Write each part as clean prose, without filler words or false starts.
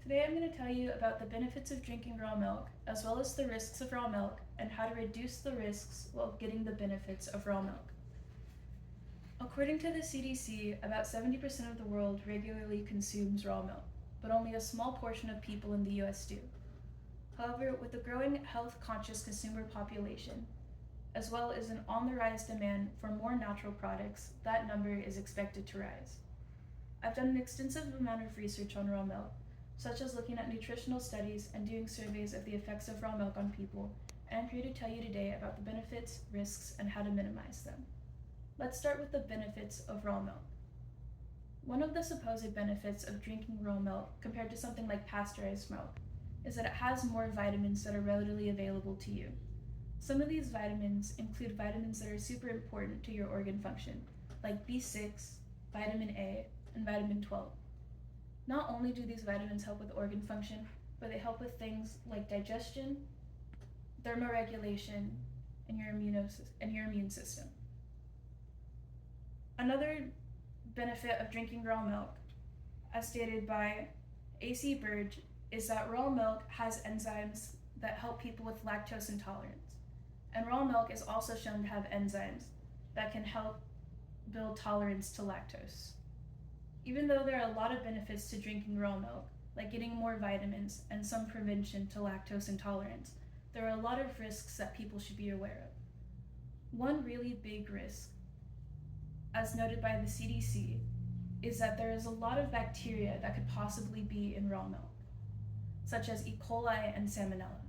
Today I'm going to tell you about the benefits of drinking raw milk, as well as the risks of raw milk, and how to reduce the risks while getting the benefits of raw milk. According to the CDC, about 70% of the world regularly consumes raw milk, but only a small portion of people in the US do. However, with the growing health-conscious consumer population, as well as an on-the-rise demand for more natural products, that number is expected to rise. I've done an extensive amount of research on raw milk, such as looking at nutritional studies and doing surveys of the effects of raw milk on people, and I'm here to tell you today about the benefits, risks, and how to minimize them. Let's start with the benefits of raw milk. One of the supposed benefits of drinking raw milk compared to something like pasteurized milk is that it has more vitamins that are readily available to you. Some of these vitamins include vitamins that are super important to your organ function, like B6, vitamin A, and vitamin 12. Not only do these vitamins help with organ function, but they help with things like digestion, thermoregulation, and your immune system. Another benefit of drinking raw milk, as stated by A.C. Burge, is that raw milk has enzymes that help people with lactose intolerance. And raw milk is also shown to have enzymes that can help build tolerance to lactose. Even though there are a lot of benefits to drinking raw milk, like getting more vitamins and some prevention to lactose intolerance, there are a lot of risks that people should be aware of. One really big risk, as noted by the CDC, is that there is a lot of bacteria that could possibly be in raw milk, such as E. coli and Salmonella.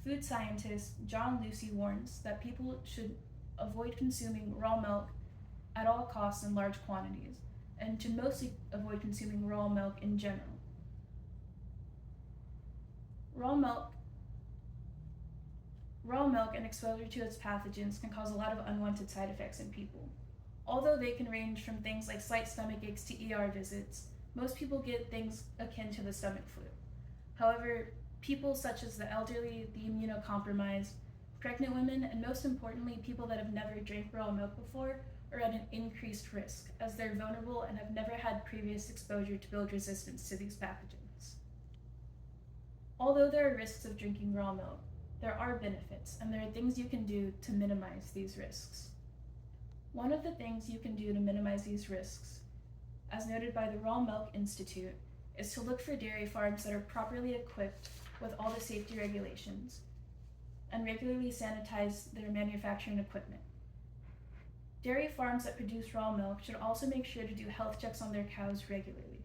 Food scientist John Lucey warns that people should avoid consuming raw milk at all costs in large quantities, and to mostly avoid consuming raw milk in general. Raw milk and exposure to its pathogens can cause a lot of unwanted side effects in people. Although they can range from things like slight stomach aches to ER visits, most people get things akin to the stomach flu. However, people such as the elderly, the immunocompromised, pregnant women, and most importantly, people that have never drank raw milk before are at an increased risk, as they're vulnerable and have never had previous exposure to build resistance to these pathogens. Although there are risks of drinking raw milk, there are benefits, and there are things you can do to minimize these risks. One of the things you can do to minimize these risks, as noted by the Raw Milk Institute, is to look for dairy farms that are properly equipped with all the safety regulations and regularly sanitize their manufacturing equipment. Dairy farms that produce raw milk should also make sure to do health checks on their cows regularly.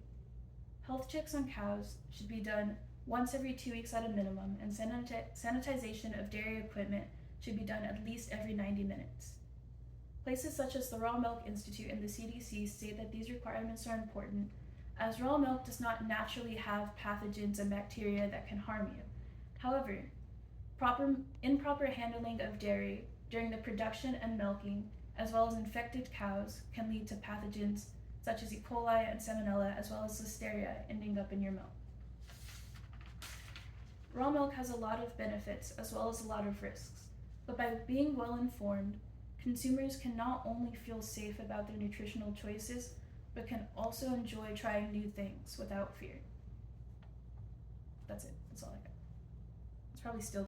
Health checks on cows should be done once every 2 weeks at a minimum, and sanitization of dairy equipment should be done at least every 90 minutes. Places such as the Raw Milk Institute and the CDC state that these requirements are important, as raw milk does not naturally have pathogens and bacteria that can harm you. However, improper handling of dairy during the production and milking, as well as infected cows, can lead to pathogens such as E. coli and Salmonella, as well as Listeria, ending up in your milk. Raw milk has a lot of benefits as well as a lot of risks, but by being well informed, consumers can not only feel safe about their nutritional choices, but can also enjoy trying new things without fear. That's it. That's all I got. It's probably still